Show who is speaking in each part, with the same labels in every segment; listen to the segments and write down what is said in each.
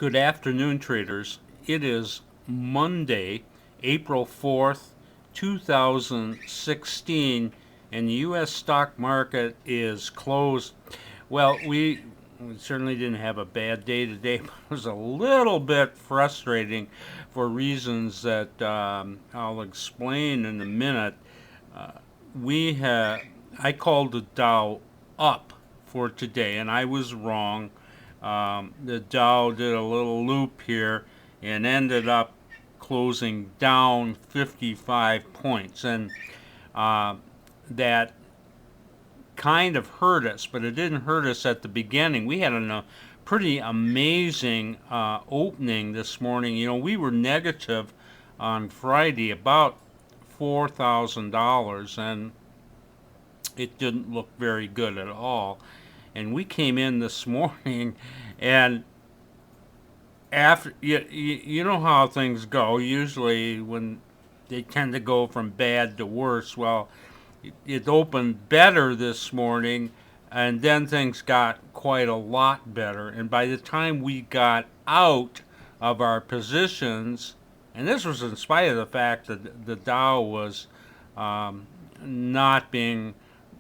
Speaker 1: Good afternoon, traders. It is Monday, April 4th, 2016, and the U.S. stock market is closed. Well, we certainly didn't have a bad day today, but it was a little bit frustrating for reasons that I'll explain in a minute. Uh, we have, I called the Dow up for today, and I was wrong. The Dow did a little loop here and ended up closing down 55 points, and uh, that kind of hurt us, but it didn't hurt us at the beginning. We had a pretty amazing opening this morning. You know, we were negative on Friday about $4,000, and it didn't look very good at all. And we came in this morning, and after you know how things go. Usually, when they tend to go from bad to worse. Well, it opened better this morning, and then things got quite a lot better. And by the time we got out of our positions, and this was in spite of the fact that the Dow was um, not being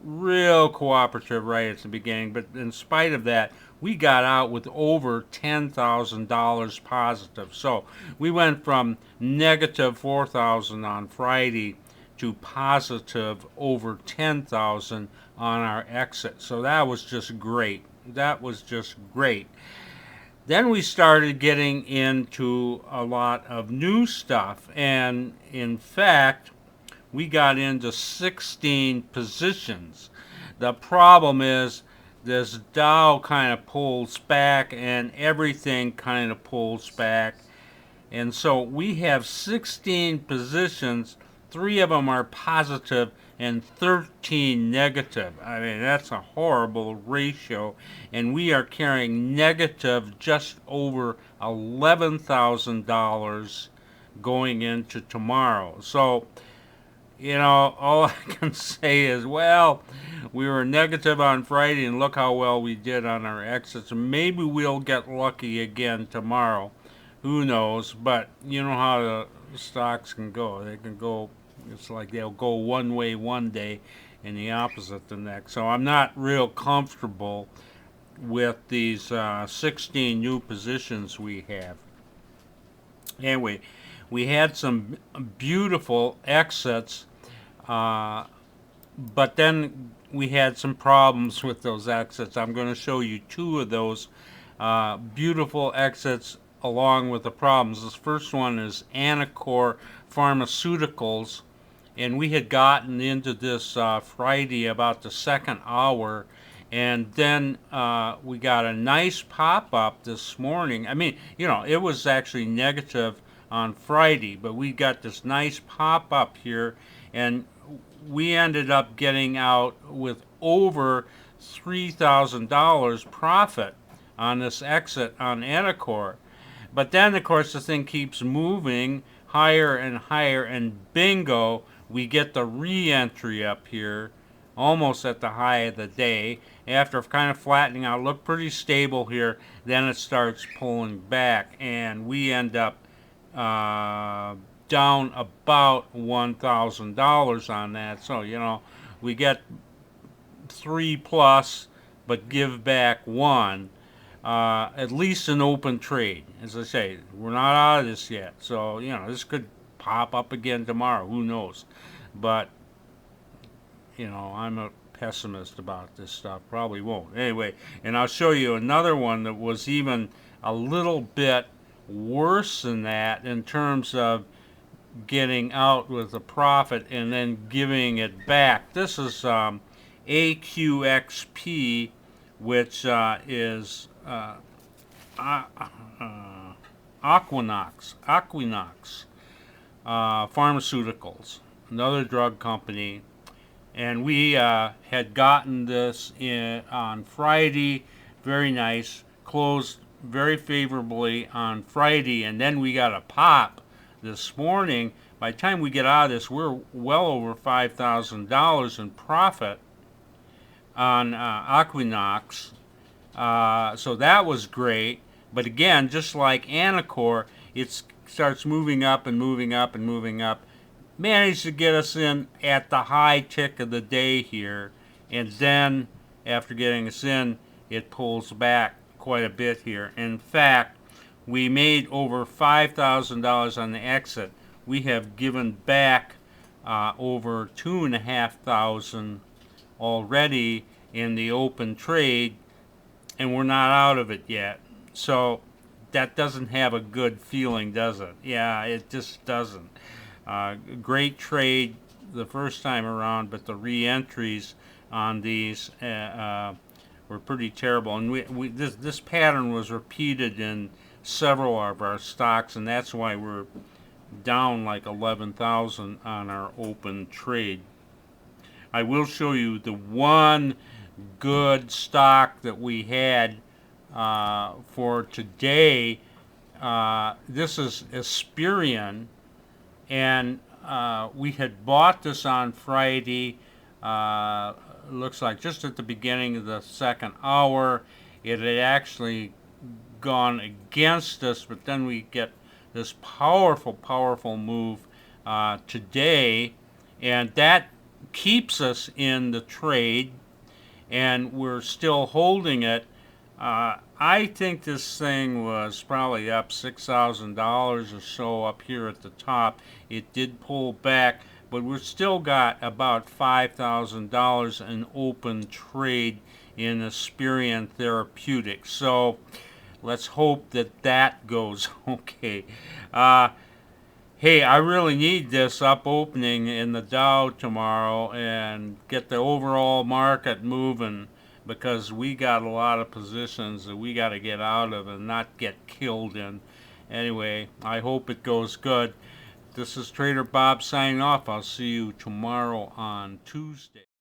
Speaker 1: real cooperative right at the beginning, but in spite of that, we got out with over $10,000 positive. So we went from negative 4,000 on Friday to positive over 10,000 on our exit. So that was just great. That was just great. Then we started getting into a lot of new stuff, and in fact, we got into 16 positions. The problem is this Dow kind of pulls back and everything kind of pulls back. And so we have 16 positions, 3 of them are positive and 13 negative. I mean, that's a horrible ratio. And we are carrying negative just over $11,000 going into tomorrow. So, you know, all I can say is, well, we were negative on Friday, and look how well we did on our exits. Maybe we'll get lucky again tomorrow. Who knows? But you know how the stocks can go. They can go, it's like they'll go one way one day and the opposite the next. So I'm not real comfortable with these 16 new positions we have. Anyway, we had some beautiful exits, uh, but then we had some problems with those exits. I'm going to show you 2 of those beautiful exits along with the problems. This first one is Anacor Pharmaceuticals, and we had gotten into this Friday about the second hour, and then we got a nice pop-up this morning. I mean, you know, it was actually negative on Friday, but we got this nice pop-up here, and we ended up getting out with over $3,000 profit on this exit on Anacor. But then, of course, the thing keeps moving higher and higher, and bingo, we get the re-entry up here, almost at the high of the day. After kind of flattening out, look pretty stable here, then it starts pulling back, and we end up down about $1,000 on that. So, you know, we get 3 plus, but give back 1. At least an open trade. As I say, we're not out of this yet. So, you know, this could pop up again tomorrow. Who knows? But, you know, I'm a pessimist about this stuff. Probably won't. Anyway, and I'll show you another one that was even a little bit worse than that in terms of getting out with a profit and then giving it back. This is AQXP, which is Equinox Pharmaceuticals, another drug company, and we had gotten this on Friday. Very nice, closed very favorably on Friday, and then we got a pop this morning. By the time we get out of this, we're well over $5,000 in profit on Equinox. So that was great. But again, just like Anacor, it starts moving up and moving up and moving up. Managed to get us in at the high tick of the day here, and then after getting us in, it pulls back quite a bit here. In fact, we made over $5,000 on the exit. We have given back over $2,500 already in the open trade, and we're not out of it yet. So that doesn't have a good feeling, does it? Yeah, it just doesn't. Great trade the first time around, but the re-entries on these were pretty terrible. And this pattern was repeated in several of our stocks, and that's why we're down like 11,000 on our open trade. I will show you the one good stock that we had for today. This is Esperion, and we had bought this on Friday. Looks like just at the beginning of the second hour. It had actually gone against us, but then we get this powerful move today, and that keeps us in the trade, and we're still holding it. I think this thing was probably up $6,000 or so up here at the top. It did pull back, but we've still got about $5,000 in open trade in Esperion Therapeutics. So let's hope that that goes okay. Hey, I really need this up opening in the Dow tomorrow and get the overall market moving, because we got a lot of positions that we got to get out of and not get killed in. Anyway, I hope it goes good. This is Trader Bob signing off. I'll see you tomorrow on Tuesday.